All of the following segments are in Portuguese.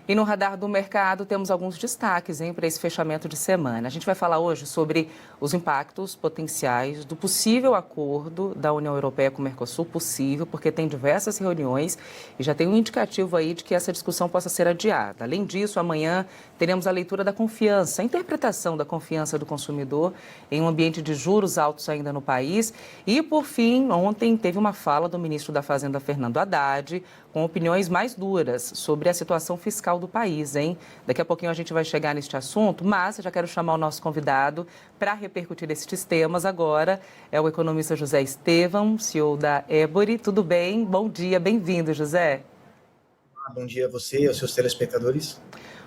E no radar do mercado temos alguns destaques para esse fechamento de semana. A gente vai falar hoje sobre os impactos potenciais do possível acordo da União Europeia com o Mercosul, possível, porque tem diversas reuniões e já tem um indicativo aí de que essa discussão possa ser adiada. Além disso, amanhã teremos a leitura da confiança, a interpretação da confiança do consumidor em um ambiente de juros altos ainda no país. E, por fim, ontem teve uma fala do ministro da Fazenda, Fernando Haddad, com opiniões mais duras sobre a situação fiscal do país, Daqui a pouquinho a gente vai chegar neste assunto, mas eu já quero chamar o nosso convidado para repercutir estes temas agora. É o economista José Estevão, CEO da Ébori. Tudo bem? Bom dia, bem-vindo, José. Bom dia a você e aos seus telespectadores.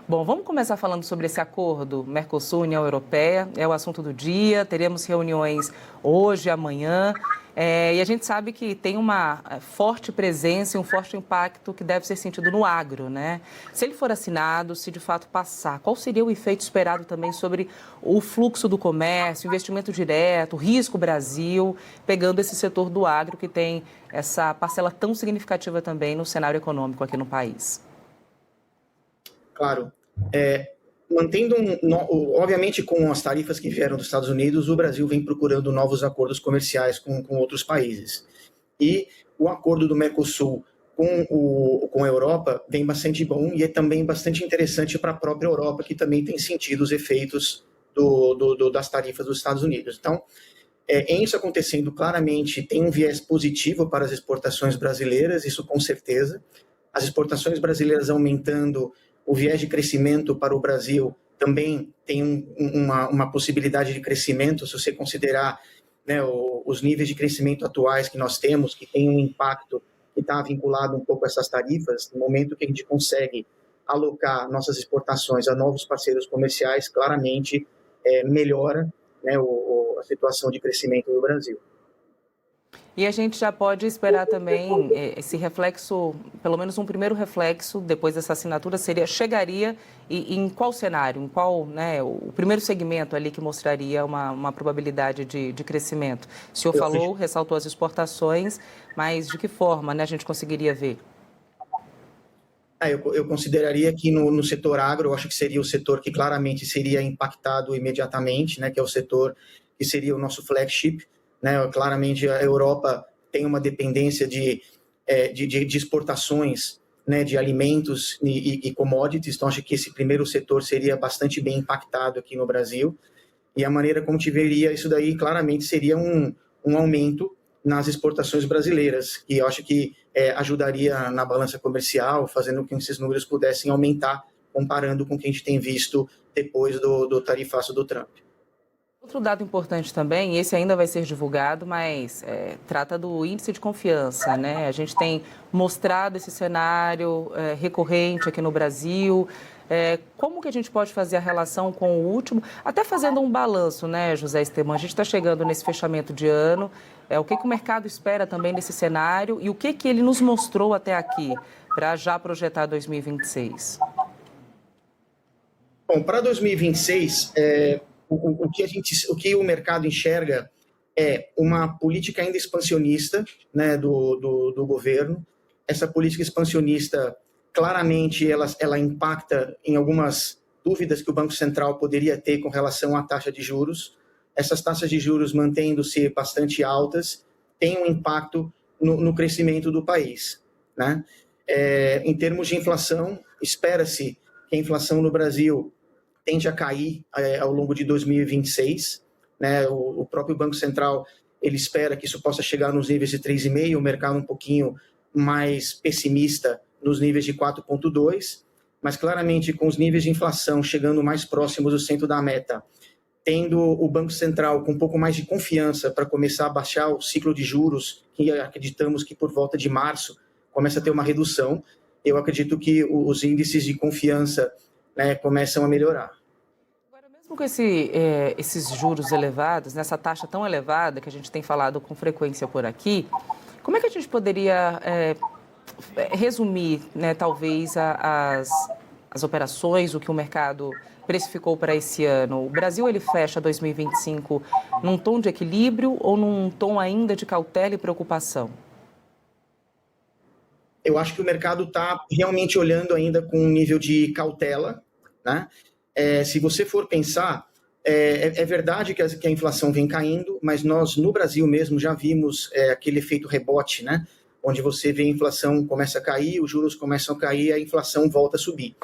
Bom, vamos começar falando sobre esse acordo Mercosul-União Europeia. É o assunto do dia, teremos reuniões hoje, amanhã. E a gente sabe que tem uma forte presença e um forte impacto que deve ser sentido no agro, né? Se ele for assinado, se de fato passar, qual seria o efeito esperado também sobre o fluxo do comércio, investimento direto, risco Brasil, pegando esse setor do agro que tem essa parcela tão significativa também no cenário econômico aqui no país? Claro. Mantendo, obviamente, com as tarifas que vieram dos Estados Unidos, o Brasil vem procurando novos acordos comerciais com outros países. E o acordo do Mercosul com a Europa vem bastante bom e é também bastante interessante para a própria Europa, que também tem sentido os efeitos das tarifas dos Estados Unidos. Então, em isso acontecendo, claramente tem um viés positivo para as exportações brasileiras, isso com certeza. As exportações brasileiras aumentando, o viés de crescimento para o Brasil também tem uma possibilidade de crescimento, se você considerar, né, os níveis de crescimento atuais que nós temos, que tem um impacto que está vinculado um pouco a essas tarifas. No momento que a gente consegue alocar nossas exportações a novos parceiros comerciais, claramente melhora, né, a situação de crescimento do Brasil. E a gente já pode esperar também esse reflexo, pelo menos um primeiro reflexo, depois dessa assinatura, chegaria e em qual cenário, em qual, né, o primeiro segmento ali que mostraria uma probabilidade de crescimento? O senhor falou, ressaltou as exportações, mas de que forma, né, a gente conseguiria ver? Eu consideraria que no setor agro, eu acho que seria o setor que claramente seria impactado imediatamente, né, que é o setor que seria o nosso flagship, né? Claramente a Europa tem uma dependência de exportações, né, de alimentos e commodities, então acho que esse primeiro setor seria bastante bem impactado aqui no Brasil, e a maneira como te veria isso daí claramente seria um aumento nas exportações brasileiras, que eu acho que ajudaria na balança comercial, fazendo com que esses números pudessem aumentar, comparando com o que a gente tem visto depois do tarifaço do Trump. Outro dado importante também, esse ainda vai ser divulgado, mas trata do índice de confiança, né? A gente tem mostrado esse cenário recorrente aqui no Brasil. Como que a gente pode fazer a relação com o último, até fazendo um balanço, né, José Estevão? A gente está chegando nesse fechamento de ano, o que o mercado espera também nesse cenário e o que ele nos mostrou até aqui, para já projetar 2026? Bom, para 2026, o que o mercado enxerga é uma política ainda expansionista, né, do governo. Essa política expansionista, claramente, ela impacta em algumas dúvidas que o Banco Central poderia ter com relação à taxa de juros. Essas taxas de juros mantendo-se bastante altas têm um impacto no crescimento do país, né? Em termos de inflação, espera-se que a inflação no Brasil tende a cair ao longo de 2026, né? O próprio Banco Central ele espera que isso possa chegar nos níveis de 3,5%, o mercado um pouquinho mais pessimista nos níveis de 4,2%, mas claramente com os níveis de inflação chegando mais próximos do centro da meta, tendo o Banco Central com um pouco mais de confiança para começar a baixar o ciclo de juros, que acreditamos que por volta de março começa a ter uma redução, eu acredito que os índices de confiança, né, começam a melhorar. Agora, mesmo com esses juros elevados, nessa taxa tão elevada que a gente tem falado com frequência por aqui, como é que a gente poderia resumir, né, talvez, as operações, o que o mercado precificou para esse ano? O Brasil ele fecha 2025 num tom de equilíbrio ou num tom ainda de cautela e preocupação? eu acho que o mercado está realmente olhando ainda com um nível de cautela, né? Se você for pensar, é verdade que a inflação vem caindo, mas nós, no Brasil mesmo, já vimos aquele efeito rebote, né? Onde você vê a inflação começa a cair, os juros começam a cair, a inflação volta a subir.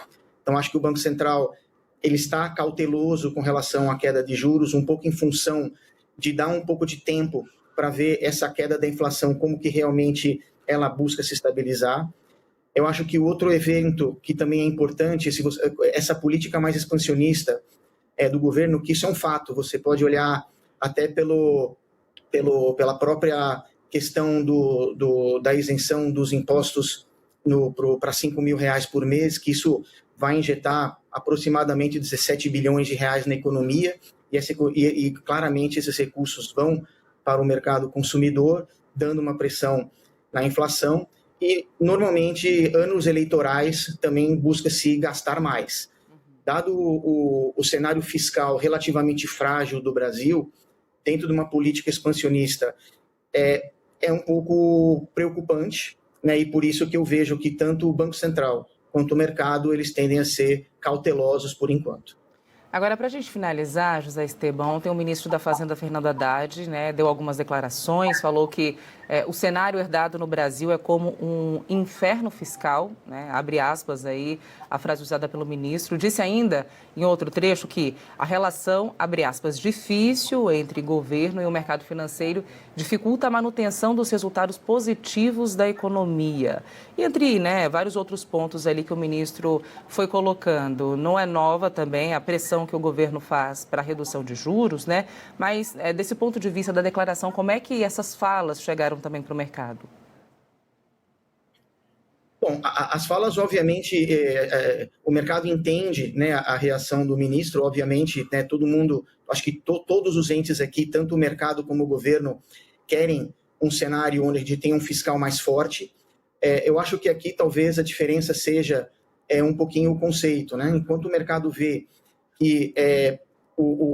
Então, acho que o Banco Central ele está cauteloso com relação à queda de juros, um pouco em função de dar um pouco de tempo para ver essa queda da inflação, como que realmente ela busca se estabilizar. Eu acho que o outro evento que também é importante, essa política mais expansionista do governo, que isso é um fato, você pode olhar até pela própria questão da isenção dos impostos para R$ 5.000 por mês, que isso vai injetar aproximadamente 17 bilhões de reais na economia, e claramente esses recursos vão para o mercado consumidor, dando uma pressão na inflação, e normalmente anos eleitorais também busca-se gastar mais. Dado o cenário fiscal relativamente frágil do Brasil, dentro de uma política expansionista, é um pouco preocupante, né? E por isso que eu vejo que tanto o Banco Central quanto o mercado, eles tendem a ser cautelosos por enquanto. Agora, para a gente finalizar, José Esteban, ontem o ministro da Fazenda, Fernando Haddad, né, deu algumas declarações, falou que o cenário herdado no Brasil é como um inferno fiscal, né, abre aspas aí, a frase usada pelo ministro. Disse ainda, em outro trecho, que a relação, abre aspas, difícil entre governo e o mercado financeiro dificulta a manutenção dos resultados positivos da economia. E entre vários outros pontos ali que o ministro foi colocando, não é nova também a pressão que o governo faz para a redução de juros, né? Mas desse ponto de vista da declaração, como é que essas falas chegaram também para o mercado? Bom, as falas, obviamente, o mercado entende, né, a reação do ministro, obviamente, né, todo mundo, acho que todos os entes aqui, tanto o mercado como o governo, querem um cenário onde a gente tem um fiscal mais forte. Eu acho que aqui talvez a diferença seja um pouquinho o conceito, né? Enquanto o mercado vê que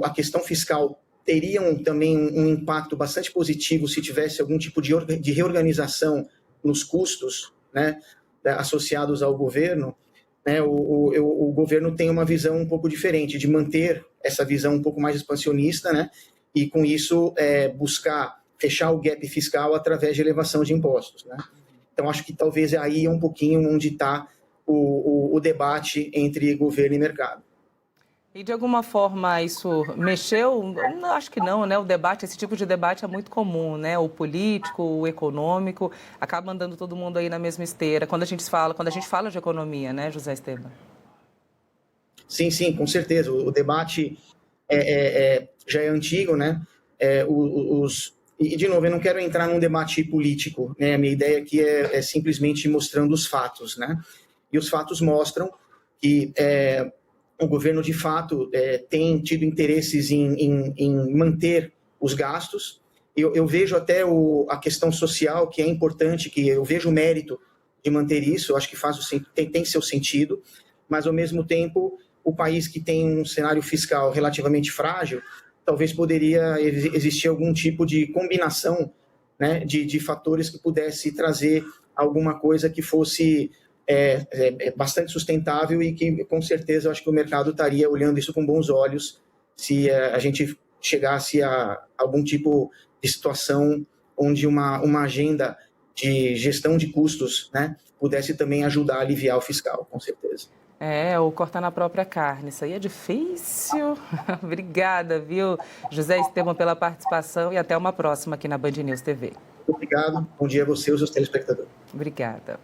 a questão fiscal teria também um impacto bastante positivo se tivesse algum tipo de reorganização nos custos, né, associados ao governo, né, o governo tem uma visão um pouco diferente, de manter essa visão um pouco mais expansionista, né, e com isso buscar fechar o gap fiscal através de elevação de impostos, né. Então, acho que talvez aí é um pouquinho onde está o debate entre governo e mercado. E, de alguma forma, isso mexeu? Não, acho que não, né? O debate, esse tipo de debate é muito comum, né? O político, o econômico, acaba andando todo mundo aí na mesma esteira. Quando a gente fala de economia, né, José Esteban? Sim, com certeza. O debate já é antigo, né? E, de novo, eu não quero entrar num debate político, né? A minha ideia aqui é simplesmente mostrando os fatos, né? E os fatos mostram que o governo, de fato, tem tido interesses em manter os gastos. Eu vejo até a questão social, que é importante, que eu vejo o mérito de manter isso, eu acho que tem seu sentido, mas, ao mesmo tempo, o país que tem um cenário fiscal relativamente frágil, talvez poderia existir algum tipo de combinação, né, de fatores que pudesse trazer alguma coisa que fosse bastante sustentável e que, com certeza, eu acho que o mercado estaria olhando isso com bons olhos se a gente chegasse a algum tipo de situação onde uma agenda de gestão de custos, né, pudesse também ajudar a aliviar o fiscal, com certeza. Ou cortar na própria carne, isso aí é difícil. Obrigada, viu, José Esteban, pela participação e até uma próxima aqui na Band News TV. Obrigado, bom dia a você e aos seus telespectadores. Obrigada.